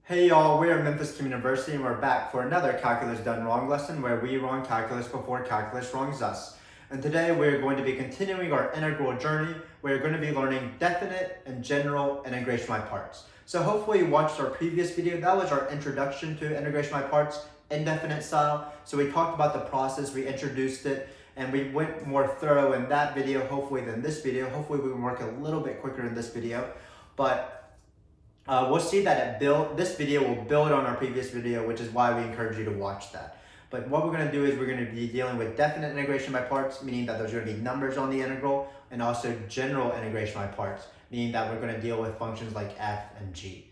Hey y'all, we're at Memphis University and we're back for another Calculus Done Wrong lesson where we wrong calculus before calculus wrongs us. And today we're going to be continuing our integral journey. We're going to be learning definite and general integration by parts. So hopefully you watched our previous video. That was our introduction to integration by parts, indefinite style. So we talked about the process, we introduced it, and we went more thorough in that video hopefully than this video. Hopefully we can work a little bit quicker in this video. But we'll see that this video will build on our previous video, which is why we encourage you to watch that. But what we're going to do is we're going to be dealing with definite integration by parts, meaning that there's going to be numbers on the integral, and also general integration by parts, meaning that we're going to deal with functions like f and g.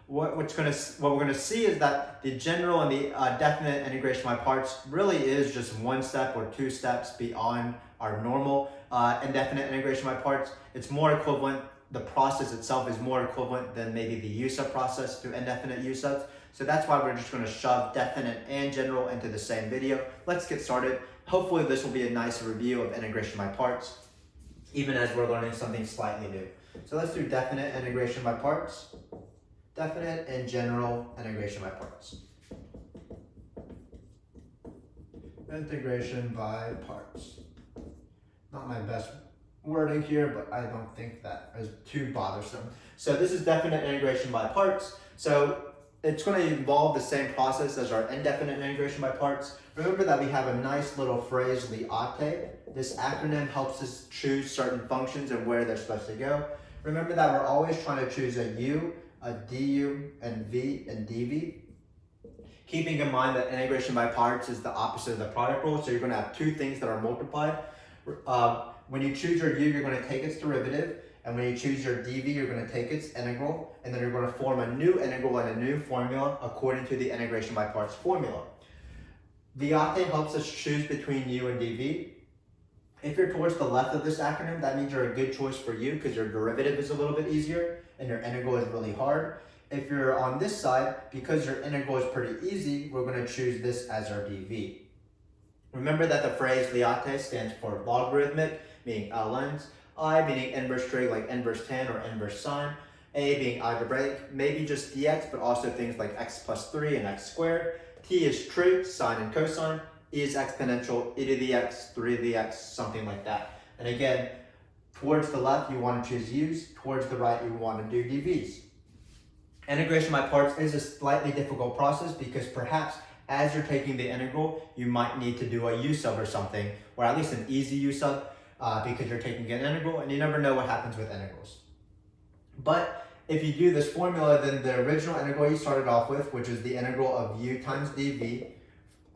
What we're going to see is that the general and the definite integration by parts really is just one step or two steps beyond our normal indefinite integration by parts. It's more equivalent. The process itself is more equivalent than maybe the use of process to indefinite use of. So that's why we're just going to shove definite and general into the same video. Let's get started. Hopefully this will be a nice review of integration by parts, even as we're learning something slightly new. So let's do definite integration by parts, definite and general integration by parts. Integration by parts. Not my best wording here, but I don't think that is too bothersome. So this is definite integration by parts. So it's going to involve the same process as our indefinite integration by parts. Remember that we have a nice little phrase, liate. This acronym helps us choose certain functions and where they're supposed to go. Remember that we're always trying to choose a u, a du, and v, and dv. Keeping in mind that integration by parts is the opposite of the product rule, so you're going to have two things that are multiplied. When you choose your u, you're going to take its derivative, and when you choose your dv, you're going to take its integral, and then you're going to form a new integral and a new formula according to the integration by parts formula. Viate helps us choose between u and dv. If you're towards the left of this acronym, that means you're a good choice for u because your derivative is a little bit easier and your integral is really hard. If you're on this side, because your integral is pretty easy, we're going to choose this as our dv. Remember that the phrase liate stands for logarithmic, meaning lns, I meaning inverse trig like inverse tan or inverse sine, a being algebraic, maybe just dx, but also things like x plus 3 and x squared, t is trig, sine and cosine, e is exponential, e to the x, 3 to the x, something like that. And again, towards the left you want to choose u's, towards the right you want to do dv's. Integration by parts is a slightly difficult process because perhaps as you're taking the integral, you might need to do a use of or something, or at least an easy use of, because you're taking an integral, and you never know what happens with integrals. But if you do this formula, then the original integral you started off with, which is the integral of u times dv,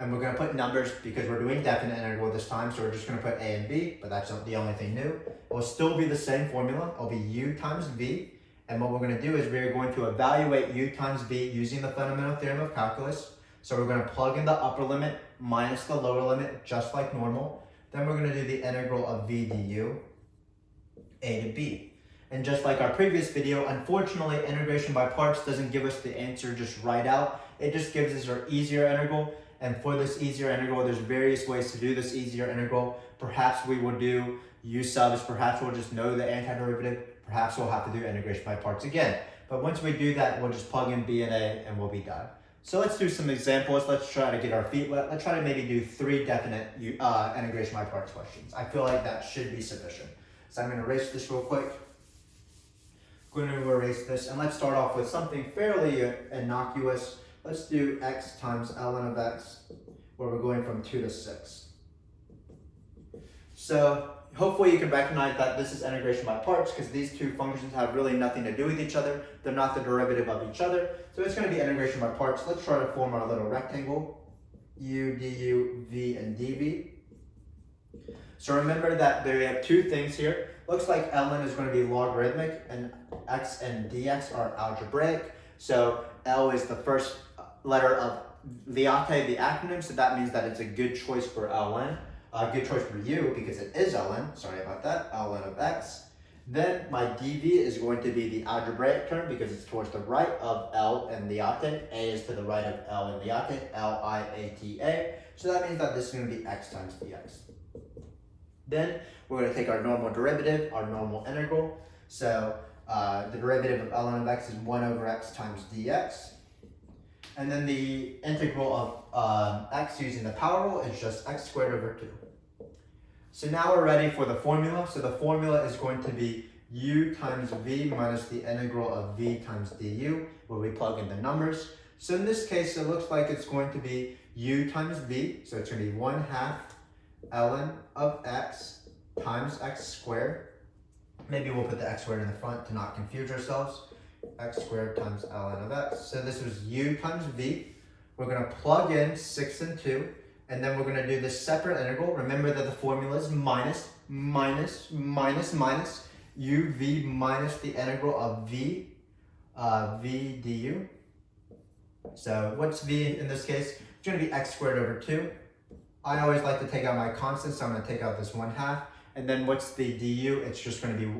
and we're going to put numbers because we're doing definite integral this time, so we're just going to put a and b, but that's not the only thing new. It will still be the same formula. It'll be u times v, and what we're going to do is we're going to evaluate u times v using the fundamental theorem of calculus. So we're going to plug in the upper limit minus the lower limit, just like normal. Then we're going to do the integral of v du, a to b. And just like our previous video, unfortunately, integration by parts doesn't give us the answer just right out. It just gives us our easier integral. And for this easier integral, there's various ways to do this easier integral. Perhaps we will do u subs, perhaps we'll just know the antiderivative, perhaps we'll have to do integration by parts again. But once we do that, we'll just plug in b and a and we'll be done. So let's do some examples. Let's try to get our feet wet. Let's try to maybe do 3 definite integration by parts questions. I feel like that should be sufficient. So I'm going to erase this real quick. I'm going to erase this, and let's start off with something fairly innocuous. Let's do x times ln of x, where we're going from 2 to 6. So hopefully you can recognize that this is integration by parts because these two functions have really nothing to do with each other. They're not the derivative of each other. So it's going to be integration by parts. Let's try to form our little rectangle, u, du, v, and dv. So remember that we have two things here. Looks like ln is going to be logarithmic and x and dx are algebraic. So L is the first letter of liate, the acronym, so that means that it's a good choice for ln. A good choice for u because it is ln, sorry about that, ln of x. Then my dv is going to be the algebraic term because it's towards the right of L and liate. A is to the right of L and liate, L-I-A-T-A. So that means that this is going to be x times dx. Then we're going to take our normal derivative, our normal integral. So the derivative of ln of x is 1 over x times dx. And then the integral of x using the power rule is just x squared over 2. So now we're ready for the formula. So the formula is going to be u times v minus the integral of v times du, where we plug in the numbers. So in this case, it looks like it's going to be u times v, so it's going to be 1/2 ln of x times x squared. Maybe we'll put the x squared in the front to not confuse ourselves. X squared times ln of x. So this was u times v. We're going to plug in 6 and 2, and then we're going to do this separate integral. Remember that the formula is minus uv minus the integral of v du. So what's v in this case? It's going to be x squared over 2. I always like to take out my constant, so I'm going to take out this 1/2. And then what's the du? It's just going to be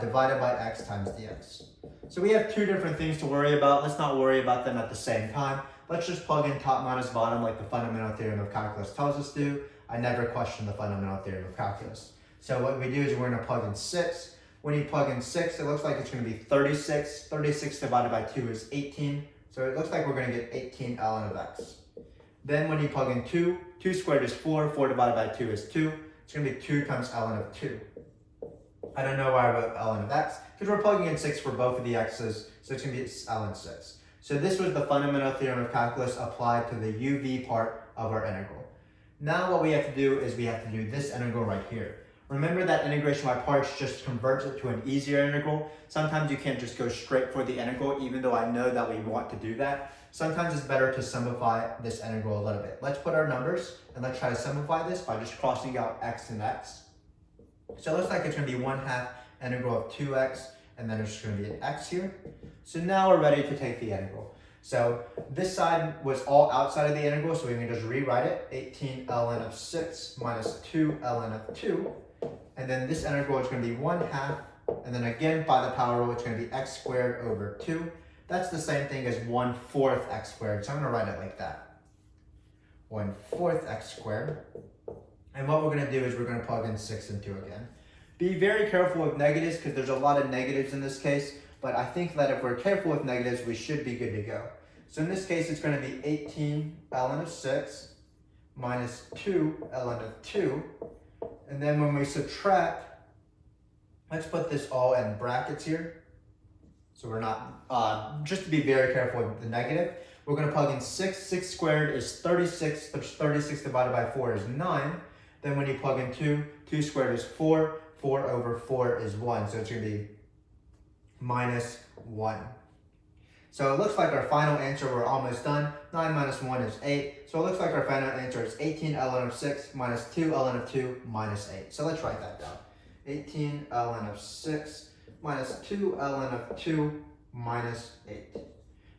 divided by x times dx. So we have two different things to worry about. Let's not worry about them at the same time. Let's just plug in top minus bottom like the fundamental theorem of calculus tells us to. I never question the fundamental theorem of calculus. So what we do is we're going to plug in 6. When you plug in 6, it looks like it's going to be 36. 36 divided by 2 is 18. So it looks like we're going to get 18 ln of x. Then when you plug in 2, 2 squared is 4. 4 divided by 2 is 2. It's going to be 2 times ln of 2. I don't know why I wrote ln of x, because we're plugging in 6 for both of the x's, so it's going to be ln 6. So this was the fundamental theorem of calculus applied to the uv part of our integral. Now what we have to do is we have to do this integral right here. Remember that integration by parts just converts it to an easier integral. Sometimes you can't just go straight for the integral, even though I know that we want to do that. Sometimes it's better to simplify this integral a little bit. Let's put our numbers and let's try to simplify this by just crossing out x and x. So it looks like it's going to be 1/2 integral of 2x, and then there's just going to be an x here. So now we're ready to take the integral. So this side was all outside of the integral, so we can just rewrite it. 18 ln of 6 minus 2 ln of 2. And then this integral is going to be 1/2, and then again by the power rule, it's going to be x squared over 2. That's the same thing as 1/4 x squared, so I'm going to write it like that. 1/4 x squared. And what we're going to do is we're going to plug in 6 and 2 again. Be very careful with negatives because there's a lot of negatives in this case, but I think that if we're careful with negatives, we should be good to go. So in this case, it's going to be 18 ln of 6 minus 2 ln of 2. And then when we subtract, let's put this all in brackets here. So we're not, just to be very careful with the negative, we're going to plug in 6. 6 squared is 36. 36 divided by 4 is 9. Then when you plug in 2, 2 squared is 4. 4 over 4 is 1. So it's going to be minus 1. So it looks like our final answer, we're almost done. 9 minus 1 is 8. So it looks like our final answer is 18 ln of 6 minus 2 ln of 2 minus 8. So let's write that down. 18 ln of 6 minus 2 ln of 2 minus 8.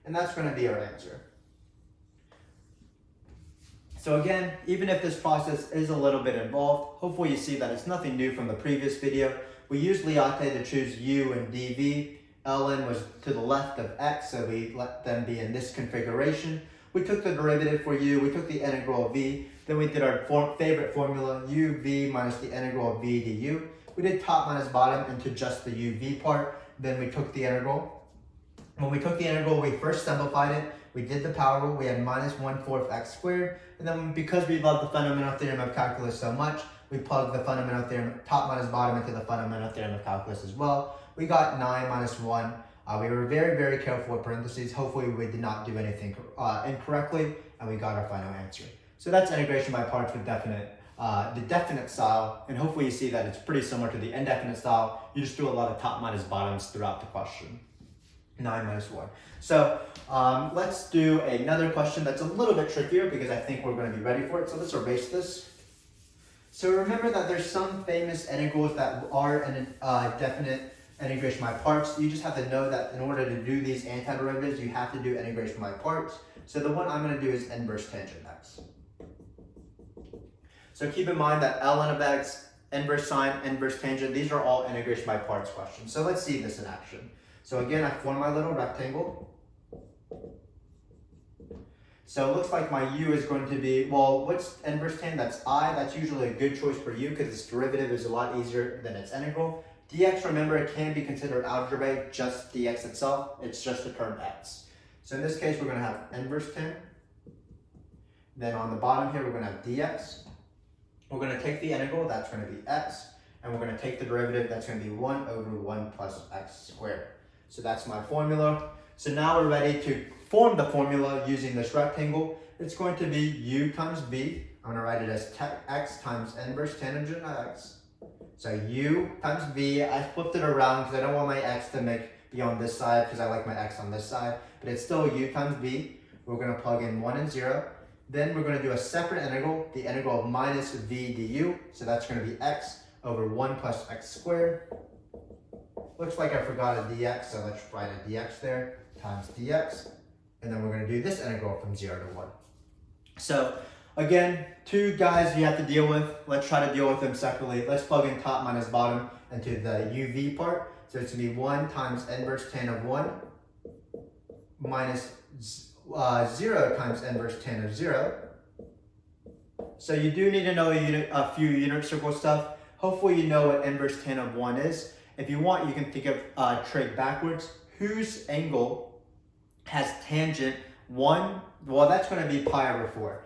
And that's going to be our answer. So again, even if this process is a little bit involved, hopefully you see that it's nothing new from the previous video. We usually opted to choose u and dv. ln was to the left of x, so we let them be in this configuration. We took the derivative for u, we took the integral of v, then we did our favorite formula, uv minus the integral of v du. We did top minus bottom into just the uv part, then we took the integral. When we took the integral, we first simplified it. We did the power rule, we had minus 1/4 x squared, and then because we love the fundamental theorem of calculus so much, we plugged the fundamental theorem, top minus bottom, into the fundamental theorem of calculus as well. We got 9 minus 1. We were very, very careful with parentheses. Hopefully we did not do anything incorrectly, and we got our final answer. So that's integration by parts with the definite style, and hopefully you see that it's pretty similar to the indefinite style. You just do a lot of top minus bottoms throughout the question. 9 minus 1. So let's do another question that's a little bit trickier because I think we're going to be ready for it. So let's erase this. So remember that there's some famous integrals that are in definite integration by parts. You just have to know that in order to do these antiderivatives, you have to do integration by parts. So the one I'm going to do is inverse tangent x. So keep in mind that ln of x, inverse sine, inverse tangent, these are all integration by parts questions. So let's see this in action. So again, I form my little rectangle. So it looks like my u is going to be, well, what's inverse tan? That's I. That's usually a good choice for u because its derivative is a lot easier than its integral. Dx, remember, it can be considered algebraic, just dx itself. It's just the term x. So in this case, we're going to have inverse tan. Then on the bottom here, we're going to have dx. We're going to take the integral, that's going to be x. And we're going to take the derivative, that's going to be 1 over 1 plus x squared. So that's my formula. So now we're ready to form the formula using this rectangle. It's going to be u times v. I'm going to write it as x times inverse tangent of x. So u times v, I flipped it around because I don't want my x to be on this side because I like my x on this side. But it's still u times v. We're going to plug in 1 and 0. Then we're going to do a separate integral, the integral of minus v du. So that's going to be x over 1 plus x squared. Looks like I forgot a dx, so let's write a dx there, times dx. And then we're going to do this integral from 0 to 1. So again, two guys you have to deal with. Let's try to deal with them separately. Let's plug in top minus bottom into the uv part. So it's going to be 1 times inverse tan of 1 minus 0 times inverse tan of 0. So you do need to know a few unit circle stuff. Hopefully you know what inverse tan of 1 is. If you want, you can think of trig backwards. Whose angle has tangent 1? Well, that's going to be pi over 4.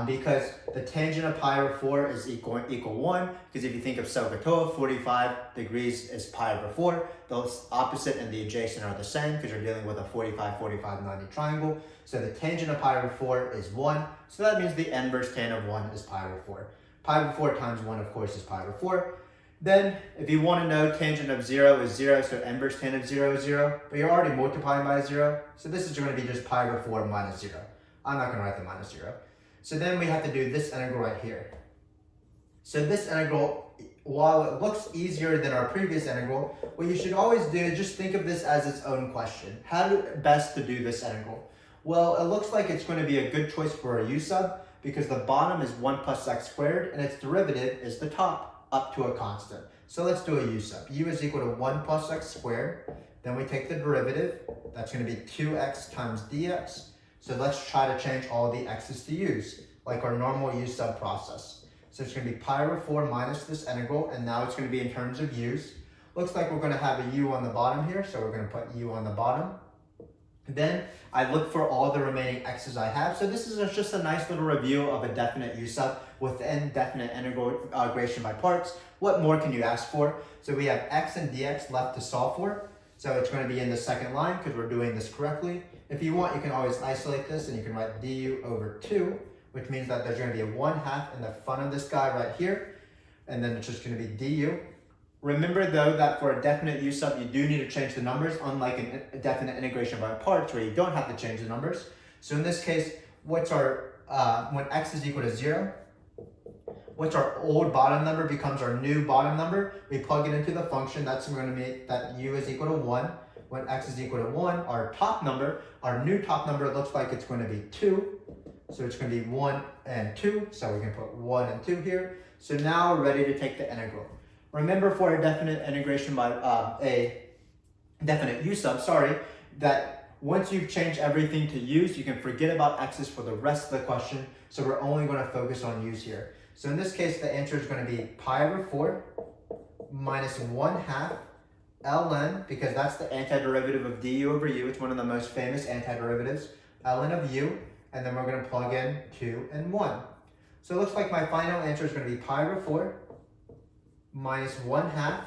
Because the tangent of pi over 4 is equal 1. Because if you think of SOHCAHTOA, 45 degrees is pi over 4. The opposite and the adjacent are the same because you're dealing with a 45, 45, 90 triangle. So the tangent of pi over 4 is 1. So that means the inverse tan of 1 is pi over 4. Pi over 4 times 1, of course, is pi over 4. Then, if you want to know, tangent of 0 is 0, so inverse tan of 0 is 0. But you're already multiplying by 0. So this is going to be just pi over 4 minus 0. I'm not going to write the minus 0. So then we have to do this integral right here. So this integral, while it looks easier than our previous integral, what you should always do is just think of this as its own question. How best to do this integral? Well, it looks like it's going to be a good choice for a u sub because the bottom is 1 plus x squared and its derivative is the top up to a constant. So let's do a u sub. U is equal to 1 plus x squared. Then we take the derivative. That's going to be 2x times dx. So let's try to change all the x's to u's, like our normal u sub process. So it's going to be pi over 4 minus this integral, and now it's going to be in terms of u's. Looks like we're going to have a u on the bottom here, so we're going to put u on the bottom. Then I look for all the remaining x's I have. So this is just a nice little review of a definite u sub with indefinite integration by parts. What more can you ask for? So we have x and dx left to solve for. So it's going to be in the second line because we're doing this correctly. If you want, you can always isolate this and you can write du over 2, which means that there's going to be a 1/2 in the front of this guy right here. And then it's just going to be du. Remember though that for a definite u sub, you do need to change the numbers, unlike a definite integration by parts where you don't have to change the numbers. So in this case, what's our, when x is equal to 0, what's our old bottom number becomes our new bottom number. We plug it into the function. That's going to make that u is equal to 1. When x is equal to 1, our top number, our new top number looks like it's going to be 2. So it's going to be 1 and 2. So we can put 1 and 2 here. So now we're ready to take the integral. Remember for a definite integration by a definite u sub, that once you've changed everything to u's, you can forget about x's for the rest of the question. So we're only going to focus on u's here. So in this case, the answer is going to be pi over 4 minus 1/2 ln, because that's the antiderivative of du over u. It's one of the most famous antiderivatives, ln of u. And then we're going to plug in 2 and 1. So it looks like my final answer is going to be pi over 4 minus 1/2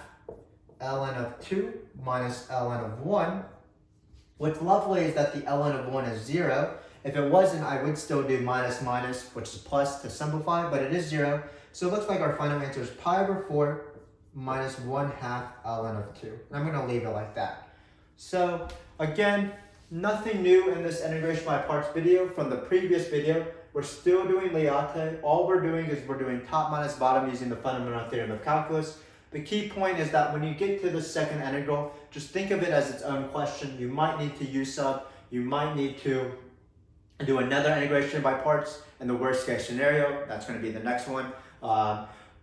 ln of 2 minus ln of 1. What's lovely is that the ln of 1 is 0. If it wasn't, I would still do minus minus, which is plus to simplify, but it is 0. So it looks like our final answer is pi over 4 minus 1/2 ln of 2. And I'm going to leave it like that. So again, nothing new in this integration by parts video from the previous video. We're still doing Liate. All we're doing is we're doing top minus bottom using the fundamental theorem of calculus. The key point is that when you get to the second integral, just think of it as its own question. You might need to u sub. You might need to do another integration by parts in the worst case scenario. That's going to be the next one.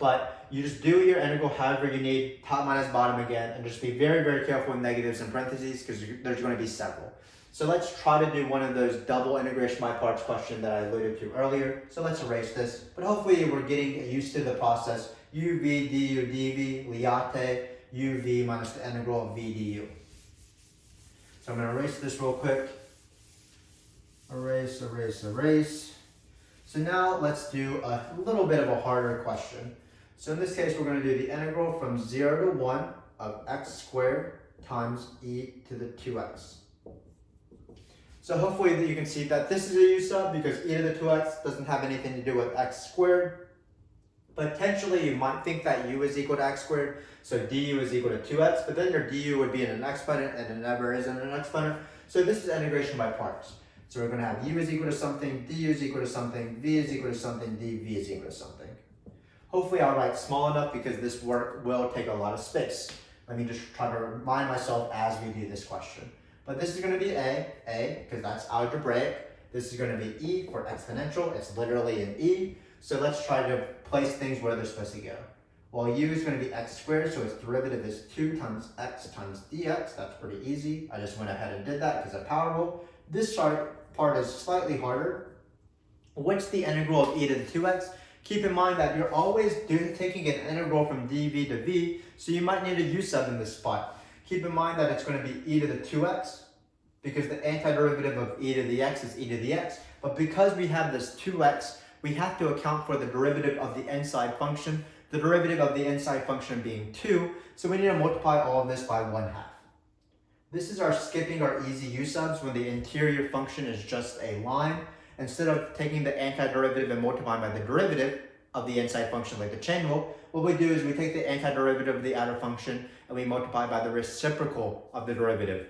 But you just do your integral however you need, top minus bottom again, and just be very, very careful with negatives and parentheses because there's going to be several. So let's try to do one of those double integration by parts question that I alluded to earlier. So let's erase this, but hopefully we're getting used to the process. uv du dv Liate uv minus the integral of v du. So I'm going to erase this real quick. Erase, erase, erase. So now let's do a little bit of a harder question. So in this case, we're going to do the integral from 0 to 1 of x squared times e to the 2x. So hopefully you can see that this is a u sub because e to the 2x doesn't have anything to do with x squared. Potentially you might think that u is equal to x squared, so du is equal to 2x, but then your du would be in an exponent and it never is in an exponent. So this is integration by parts. So we're going to have u is equal to something, du is equal to something, v is equal to something, dv is equal to something. Hopefully I'll write small enough because this work will take a lot of space. Let me just try to remind myself as we do this question. But this is going to be a, because that's algebraic. This is going to be e for exponential. It's literally an e. So let's try to place things where they're supposed to go. Well, u is going to be x squared, so its derivative is 2 times x times dx. That's pretty easy. I just went ahead and did that because of power rule. This part is slightly harder. What's the integral of e to the 2x? Keep in mind that you're always taking an integral from dv to v, so you might need a u sub in this spot. Keep in mind that it's going to be e to the 2x, because the antiderivative of e to the x is e to the x. But because we have this 2x, we have to account for the derivative of the inside function, the derivative of the inside function being 2, so we need to multiply all of this by 1/2. This is our skipping our easy u subs when the interior function is just a line. Instead of taking the antiderivative and multiplying by the derivative of the inside function like the chain rule, what we do is we take the antiderivative of the outer function and we multiply by the reciprocal of the derivative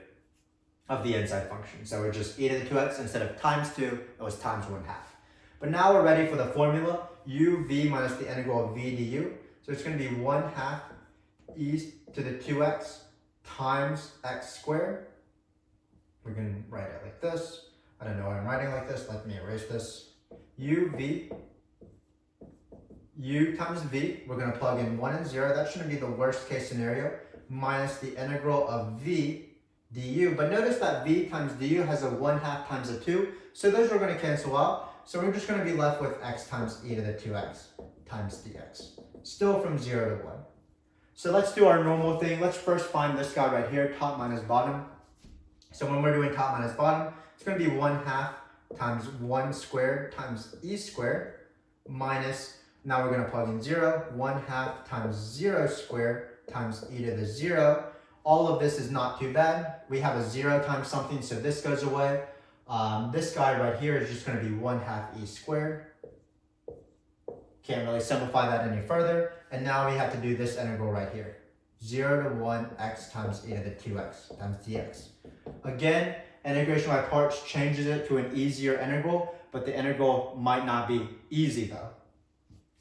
of the inside function. So we're just e to the 2x instead of times 2, it was times 1/2. But now we're ready for the formula, uv minus the integral of v du. So it's going to be 1/2 e to the 2x times x squared. We're going to write it like this. I don't know why I'm writing like this. Let me erase this. U times v. We're going to plug in 1 and 0. That shouldn't be the worst case scenario. Minus the integral of v du. But notice that v times du has a 1/2 times a 2. So those are going to cancel out. So we're just going to be left with x times e to the 2x times dx. Still from 0 to 1. So let's do our normal thing. Let's first find this guy right here, top minus bottom. So when we're doing top minus bottom, it's going to be 1/2 times 1 squared times e squared minus, now we're going to plug in 0, 1/2 times 0 squared times e to the 0. All of this is not too bad. We have a 0 times something, so this goes away. This guy right here is just going to be 1/2 e squared. Can't really simplify that any further. And now we have to do this integral right here. 0 to 1 x times e to the 2x times dx. Again, integration by parts changes it to an easier integral, but the integral might not be easy though,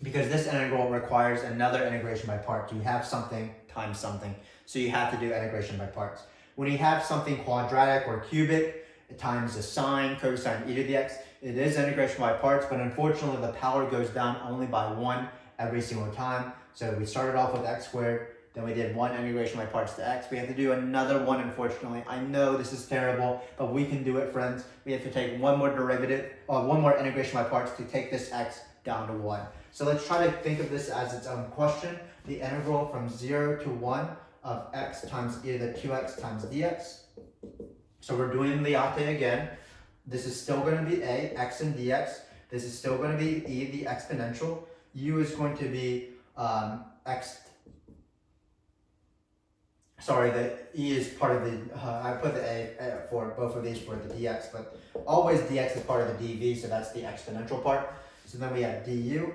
because this integral requires another integration by parts. You have something times something, so you have to do integration by parts. When you have something quadratic or cubic, times the sine, cosine, e to the x, it is integration by parts, but unfortunately the power goes down only by 1 every single time. So we started off with x squared, then we did 1 integration by parts to x. We have to do another 1, unfortunately. I know this is terrible, but we can do it, friends. We have to take one more derivative, or one more integration by parts to take this x down to 1. So let's try to think of this as its own question. The integral from 0 to 1 of x times e to the 2x times dx. So we're doing the ate again. This is still going to be a, x and dx. This is still going to be e, the exponential. U is going to be the e is part of the, I put the a for both of these for the dx, but always dx is part of the dv, so that's the exponential part. So then we have du,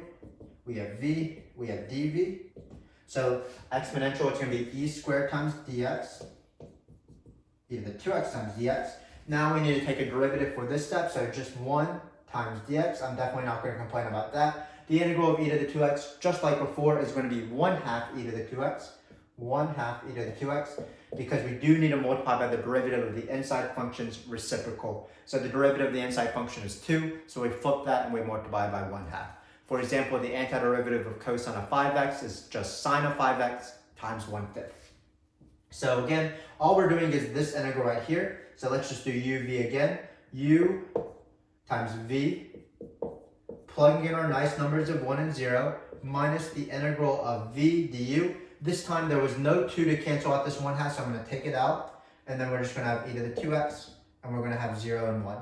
we have v, we have dv. So exponential, it's going to be e squared times dx, e to the 2x times dx. Now we need to take a derivative for this step, so just 1 times dx. I'm definitely not going to complain about that. The integral of e to the 2x, just like before, is going to be 1/2 e to the 2x. 1/2 e to the 2x, because we do need to multiply by the derivative of the inside function's reciprocal. So the derivative of the inside function is 2, so we flip that and we multiply by 1/2. For example, the antiderivative of cosine of 5x is just sine of 5x times 1/5. So again, all we're doing is this integral right here. So let's just do uv again. U times v, plugging in our nice numbers of 1 and 0, minus the integral of v du. This time there was no 2 to cancel out this 1/2, so I'm going to take it out. And then we're just going to have e to the 2x, and we're going to have 0 and 1.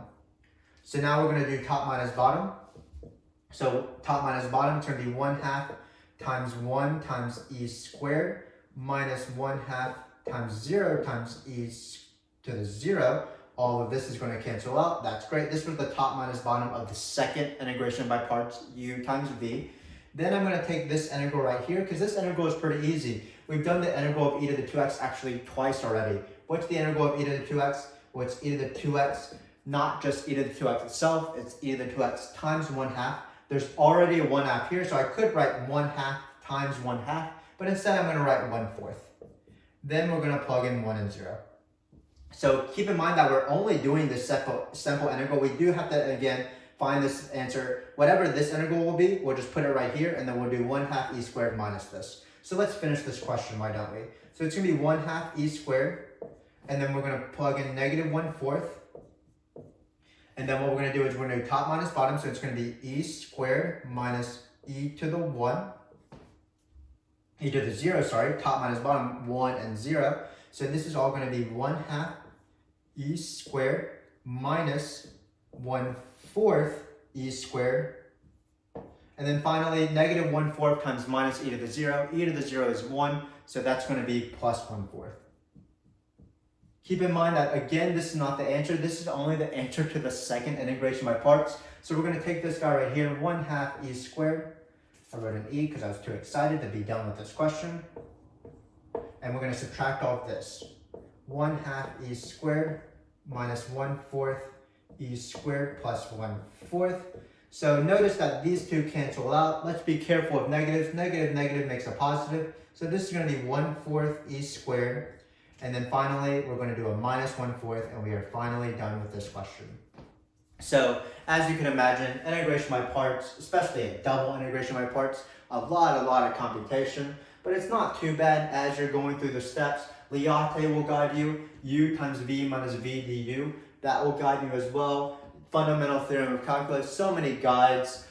So now we're going to do top minus bottom. So top minus bottom, it's going to be 1/2 times 1 times e squared minus 1/2 times 0 times e to the 0. All of this is going to cancel out. That's great. This was the top minus bottom of the second integration by parts, u times v. Then I'm going to take this integral right here, because this integral is pretty easy. We've done the integral of e to the 2x actually twice already. What's the integral of e to the 2x? Well, it's e to the 2x, not just e to the 2x itself. It's e to the 2x times 1/2. There's already a 1/2 here, so I could write 1/2 times 1/2, but instead I'm going to write 1/4. Then we're going to plug in 1 and 0. So keep in mind that we're only doing this simple integral. We do have to, again, find this answer. Whatever this integral will be, we'll just put it right here, and then we'll do 1/2 e squared minus this. So let's finish this question, why don't we? So it's going to be 1/2 e squared, and then we're going to plug in -1/4. And then what we're going to do is we're going to do top minus bottom, so it's going to be e squared minus e to the 1. E to the 0, sorry, top minus bottom, 1 and 0. So this is all going to be 1/2 e squared minus 1/4 e squared. And then finally, -1/4 times minus e to the 0. E to the 0 is 1, so that's going to be plus 1/4. Keep in mind that, again, this is not the answer. This is only the answer to the second integration by parts. So we're going to take this guy right here, 1/2 e squared. I wrote an e because I was too excited to be done with this question. And we're going to subtract off this. 1/2 e squared minus 1/4 e squared plus 1/4. So notice that these two cancel out. Let's be careful of negatives. Negative makes a positive. So this is going to be 1/4 e squared. And then finally, we're going to do a minus 1/4, and we are finally done with this question. So as you can imagine, integration by parts, especially a double integration by parts, a lot of computation, but it's not too bad as you're going through the steps. Liate will guide you, u times v minus v du, that will guide you as well. Fundamental theorem of calculus, so many guides.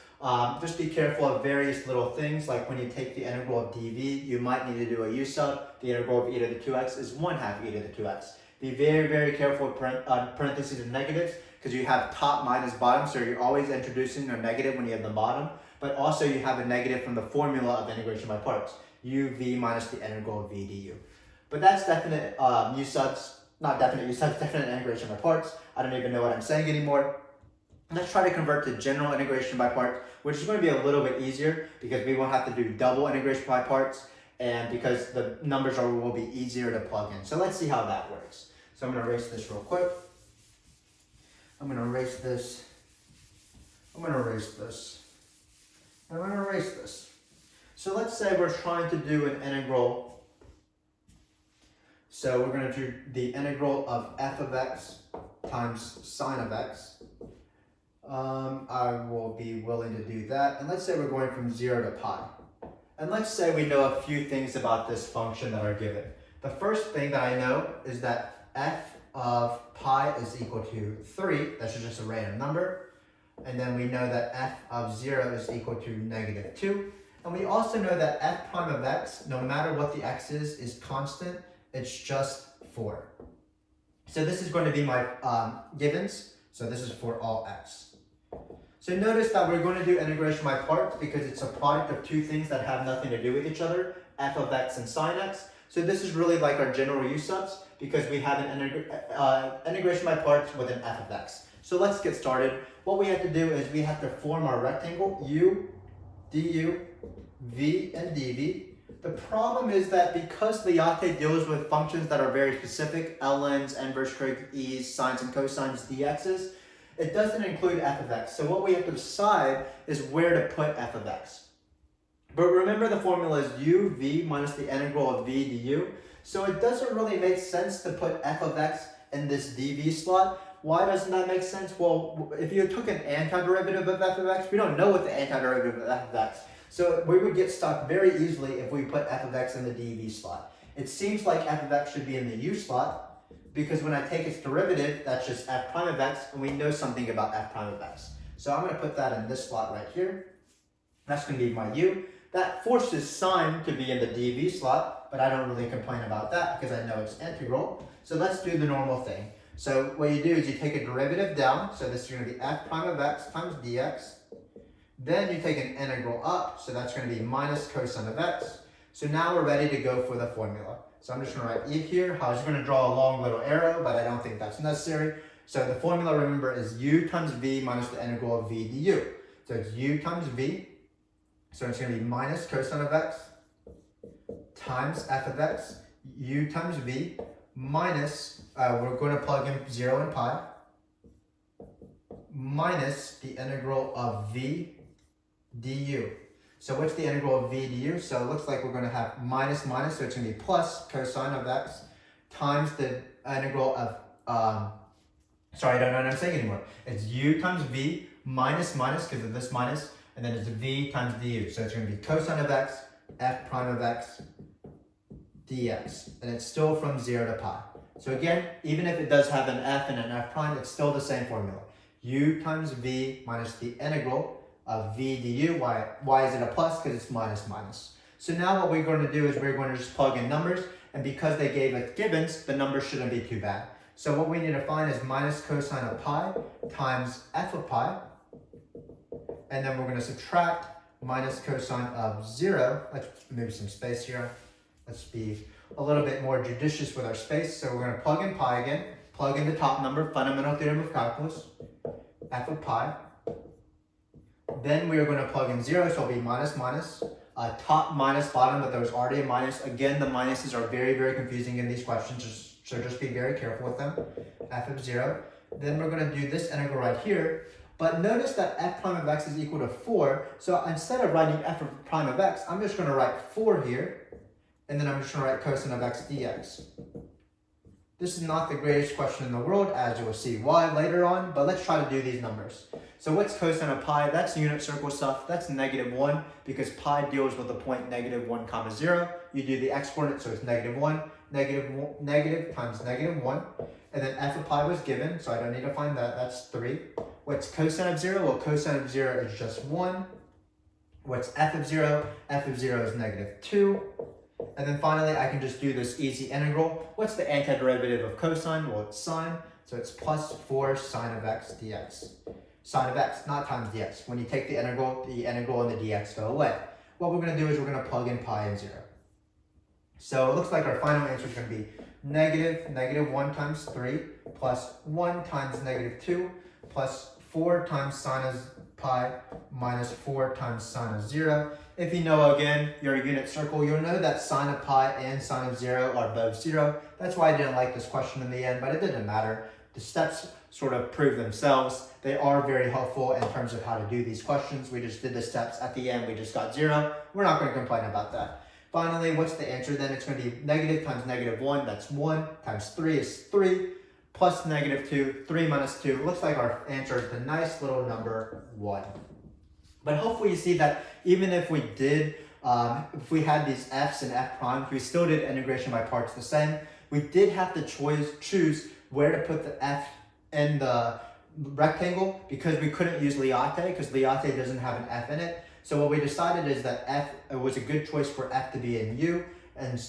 Just be careful of various little things, like when you take the integral of dv, you might need to do a u sub. The integral of e to the 2x is 1/2 e to the 2x. Be very careful with parentheses and negatives, because you have top minus bottom, so you're always introducing a negative when you have the bottom, but also you have a negative from the formula of integration by parts, uv minus the integral of v du. But that's definite u subs, not definite u subs, definite integration by parts. I don't even know what I'm saying anymore. Let's try to convert to general integration by parts, which is going to be a little bit easier because we won't have to do double integration by parts, and because the numbers will be easier to plug in. So let's see how that works. So I'm going to erase this real quick. I'm going to erase this. I'm going to erase this. I'm going to erase this. So let's say we're trying to do an integral. So we're going to do the integral of f of x times sine of x. I will be willing to do that. And let's say we're going from 0 to pi. And let's say we know a few things about this function that are given. The first thing that I know is that f of pi is equal to 3. That's just a random number. And then we know that f of 0 is equal to -2. And we also know that f prime of x, no matter what the x is constant. It's just 4. So this is going to be my givens. So this is for all x. So notice that we're going to do integration by parts because it's a product of two things that have nothing to do with each other, f of x and sine x. So this is really like our general u subs because we have an integration by parts with an f of x. So let's get started. What we have to do is we have to form our rectangle, u, du, v, and dv. The problem is that because Liate deals with functions that are very specific, ln's, inverse trig, e's, sines and cosines, dx's, it doesn't include f of x. So what we have to decide is where to put f of x. But remember the formula is u, v minus the integral of v du. So it doesn't really make sense to put f of x in this dv slot. Why doesn't that make sense? Well, if you took an antiderivative of f of x, we don't know what the antiderivative of f of x. So we would get stuck very easily if we put f of x in the dv slot. It seems like f of x should be in the u slot, because when I take its derivative, that's just f prime of x, and we know something about f prime of x. So I'm going to put that in this slot right here. That's going to be my u. That forces sine to be in the dv slot, but I don't really complain about that because I know it's integral. So let's do the normal thing. So what you do is you take a derivative down, so this is going to be f prime of x times dx. Then you take an integral up, so that's going to be minus cosine of x. So now we're ready to go for the formula. So I'm just going to write e here. I was going to draw a long little arrow, but I don't think that's necessary. So the formula, remember, is u times v minus the integral of v du. So it's u times v. So it's going to be minus cosine of x times f of x, u times v, minus, we're going to plug in 0 and pi, minus the integral of v du. So what's the integral of v du? So it looks like we're going to have minus minus, so it's going to be plus cosine of x times the integral of, sorry, I don't know what I'm saying anymore. It's u times v minus minus because of this minus, and then it's v times du. So it's going to be cosine of x, f prime of x, dx. And it's still from 0 to pi. So again, even if it does have an f and an f prime, it's still the same formula. U times v minus the integral of v du. Why is it a plus? Because it's minus minus. So now what we're going to do is we're going to just plug in numbers, and because they gave us givens, the numbers shouldn't be too bad. So what we need to find is minus cosine of pi times f of pi, and then we're going to subtract minus cosine of 0. Let's move some space here. Let's be a little bit more judicious with our space. So we're going to plug in pi again, plug in the top number, fundamental theorem of calculus, f of pi. Then we are going to plug in 0, so it'll be minus minus, top minus bottom, but there was already a minus. Again, the minuses are very, very confusing in these questions, so just be very careful with them. F of 0. Then we're going to do this integral right here, but notice that f prime of x is equal to 4, so instead of writing f prime of x, I'm just going to write 4 here, and then I'm just going to write cosine of x dx. This is not the greatest question in the world, as you will see why later on, but let's try to do these numbers. So what's cosine of pi? That's unit circle stuff. That's -1, because pi deals with the point -1 comma 0. You do the x-coordinate, so it's -1, negative times -1. And then f of pi was given, so I don't need to find that. That's 3. What's cosine of 0? Well, cosine of 0 is just 1. What's f of 0? F of 0 is -2. And then finally, I can just do this easy integral. What's the antiderivative of cosine? Well, it's sine, so it's plus 4 sine of x dx. Sine of x, not times dx. When you take the integral and the dx go away. What we're going to do is we're going to plug in pi and 0. So it looks like our final answer is going to be -1 times 3 plus 1 times -2 plus 4 times sine of pi minus 4 times sine of 0. If you know, again, your unit circle, you'll know that sine of pi and sine of 0 are both 0. That's why I didn't like this question in the end, but it didn't matter. The steps sort of prove themselves. They are very helpful in terms of how to do these questions. We just did the steps. At the end, we just got 0. We're not going to complain about that. Finally, what's the answer then? It's going to be negative times -1. That's 1 times 3 is 3 plus -2. 3 minus 2. Looks like our answer is the nice little number 1. But hopefully you see that even if we did, if we had these f's and f primes, we still did integration by parts the same. We did have to choose where to put the f in the rectangle because we couldn't use Liotte because Liotte doesn't have an f in it. So what we decided is that it was a good choice for f to be in u and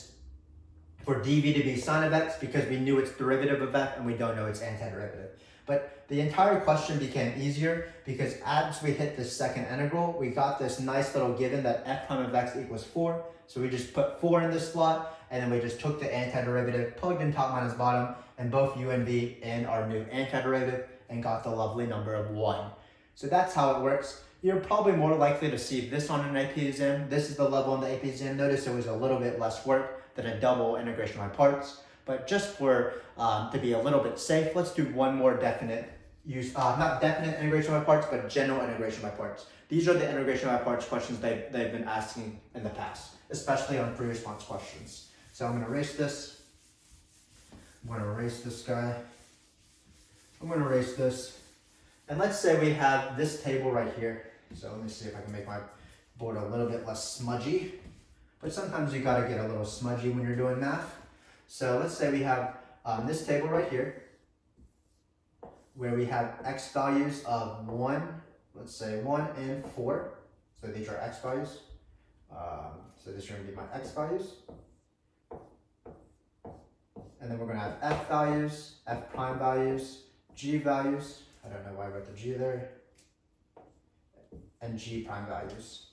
for dv to be sine of x because we knew its derivative of f and we don't know its antiderivative. But the entire question became easier because as we hit the second integral, we got this nice little given that f prime of x equals 4. So we just put 4 in this slot, and then we just took the antiderivative, plugged in top minus bottom, and both u and v in our new antiderivative, and got the lovely number of 1. So that's how it works. You're probably more likely to see this on an AP exam. This is the level on the AP exam. Notice it was a little bit less work than a double integration by parts. But just for to be a little bit safe, let's do one more definite use, not definite integration by parts, but general integration by parts. These are the integration by parts questions they've been asking in the past, especially on free response questions. So I'm going to erase this. I'm going to erase this guy. I'm going to erase this. And let's say we have this table right here. So let me see if I can make my board a little bit less smudgy. But sometimes you got to get a little smudgy when you're doing math. So let's say we have this table right here, where we have x values of 1, let's say 1 and 4. So these are x values. So these are going to be my x values. and then we're going to have f values, f prime values, g values. I don't know why I wrote the g there. And g prime values.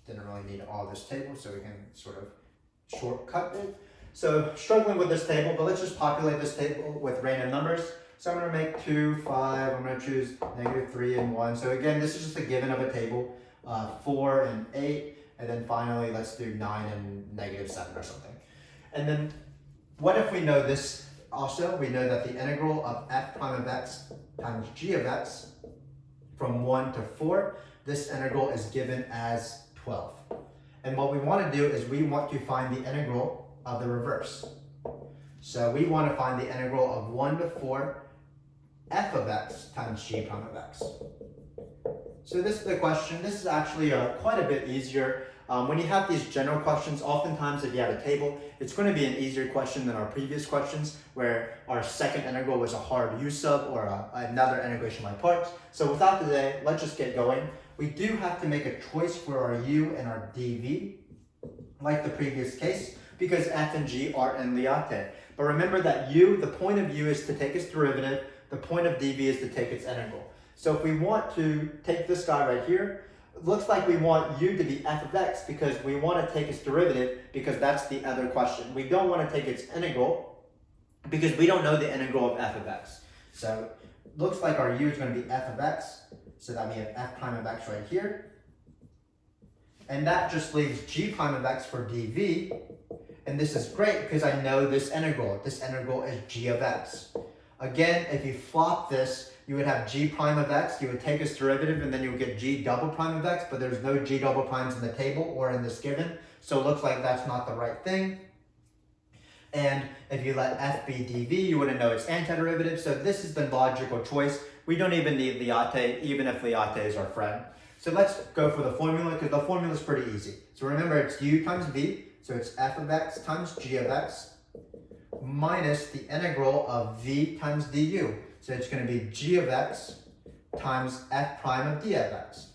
Didn't really need all this table, so we can sort of shortcut it. So struggling with this table, but let's just populate this table with random numbers. So I'm going to make 2, 5, I'm going to choose -3 and 1. So again, this is just a given of a table, 4 and 8, and then finally let's do 9 and -7 or something. And then what if we know this also? We know that the integral of f prime of x times g of x from 1 to 4, this integral is given as 12. And what we want to do is we want to find the integral of the reverse. So we want to find the integral of 1 to 4 f of x times g prime of x. So this is the question. This is actually quite a bit easier. When you have these general questions, oftentimes if you have a table, it's going to be an easier question than our previous questions where our second integral was a hard u sub or another integration by parts. So without delay, let's just get going. We do have to make a choice for our u and our dv, like the previous case, because f and g are in Liate. But remember that u, the point of u is to take its derivative, the point of dv is to take its integral. So if we want to take this guy right here, it looks like we want u to be f of x because we want to take its derivative because that's the other question. We don't want to take its integral because we don't know the integral of f of x. So it looks like our u is going to be f of x, so that we have f prime of x right here. And that just leaves g prime of x for dv. And this is great because I know this integral. This integral is g of x. Again, if you flop this, you would have g prime of x, you would take its derivative, and then you would get g double prime of x, but there's no g double primes in the table or in this given, so it looks like that's not the right thing. And if you let f be dv, you wouldn't know its antiderivative, so this is the logical choice. We don't even need Liate, even if Liate is our friend. So let's go for the formula, because the formula is pretty easy. So remember, it's u times v, so it's f of x times g of x, minus the integral of v times du. So it's going to be g of x times f prime of d of x.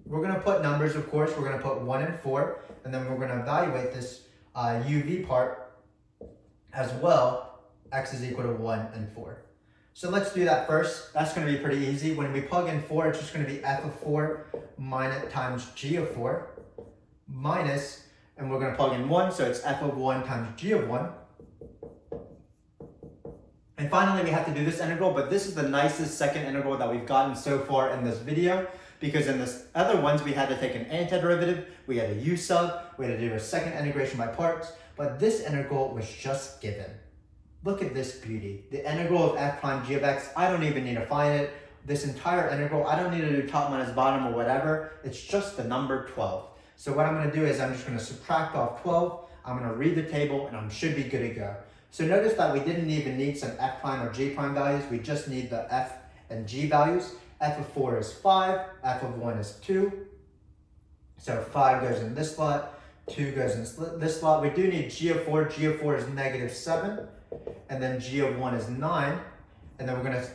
We're going to put numbers, of course. We're going to put 1 and 4, and then we're going to evaluate this uv part as well. X is equal to 1 and 4. So let's do that first. That's going to be pretty easy. When we plug in 4, it's just going to be f of 4 minus times g of 4 minus, and we're going to plug in 1, so it's f of 1 times g of 1. And finally, we have to do this integral, but this is the nicest second integral that we've gotten so far in this video, because in this other ones, we had to take an antiderivative, we had a u sub, we had to do a second integration by parts, but this integral was just given. Look at this beauty. The integral of f prime g of x, I don't even need to find it. This entire integral, I don't need to do top minus bottom or whatever. It's just the number 12. So what I'm going to do is I'm just going to subtract off 12. I'm going to read the table and I should be good to go. So notice that we didn't even need some f prime or g prime values. We just need the f and g values. F of 4 is 5. F of 1 is 2. So 5 goes in this slot. 2 goes in this slot. We do need g of 4. G of 4 is -7. And then g of 1 is 9. And then we're going to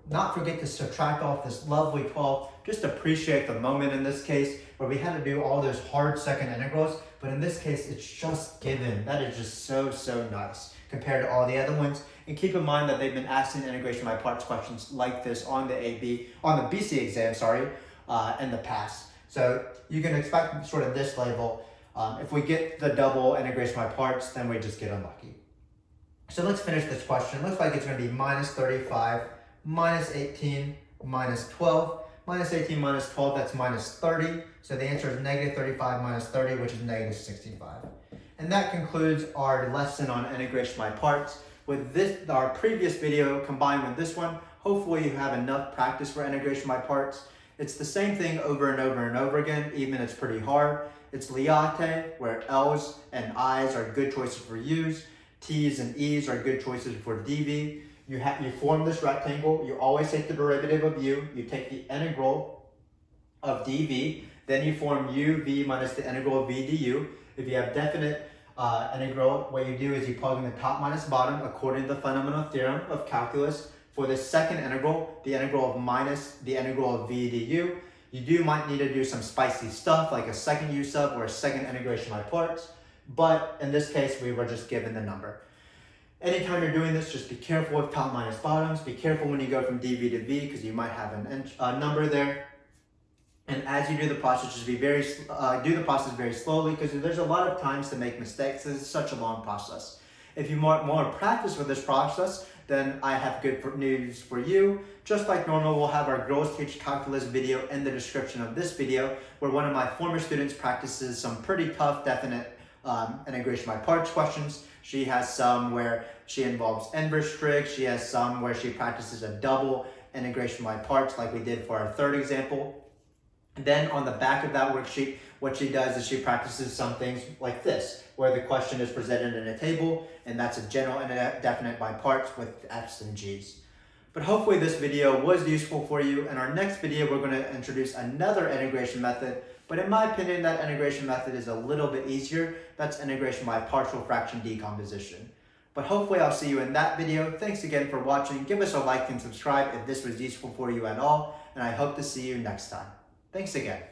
not forget to subtract off this lovely 12. Just appreciate the moment in this case where we had to do all those hard second integrals. But in this case, it's just given. That is just so nice compared to all the other ones. And keep in mind that they've been asking integration by parts questions like this on the BC exam, in the past. So you can expect sort of this level. If we get the double integration by parts, then we just get unlucky. So let's finish this question. Looks like it's going to be -35, -18, -12. -18 minus 12, that's -30. So the answer is -35 minus 30, which is -65. And that concludes our lesson on integration by parts. With this, our previous video combined with this one, hopefully you have enough practice for integration by parts. It's the same thing over and over and over again, even it's pretty hard. It's Liate, where L's and I's are good choices for U's. T's and E's are good choices for dv. You form this rectangle, you always take the derivative of u, you take the integral of dv, then you form u, v minus the integral of v du. If you have definite integral, what you do is you plug in the top minus bottom according to the fundamental theorem of calculus. For the second integral, the integral of minus the integral of v du, you might need to do some spicy stuff like a second u sub or a second integration by parts. but in this case, we were just given the number. Anytime you're doing this, just be careful with top minus bottoms. Be careful when you go from DV to V because you might have a number there. And as you do the process, just do the process very slowly because there's a lot of times to make mistakes. This is such a long process. If you want more practice with this process, then I have good news for you. Just like normal, we'll have our Girls Teach Calculus video in the description of this video, where one of my former students practices some pretty tough, definite integration by parts questions. She has some where she involves inverse trig. She has some where she practices a double integration by parts like we did for our third example. And then on the back of that worksheet, what she does is she practices some things like this, where the question is presented in a table, and that's a general indefinite by parts with F's and G's. But hopefully this video was useful for you. In our next video, we're going to introduce another integration method, but in my opinion, that integration method is a little bit easier. That's integration by partial fraction decomposition. But hopefully I'll see you in that video. Thanks again for watching. Give us a like and subscribe if this was useful for you at all, and I hope to see you next time. Thanks again.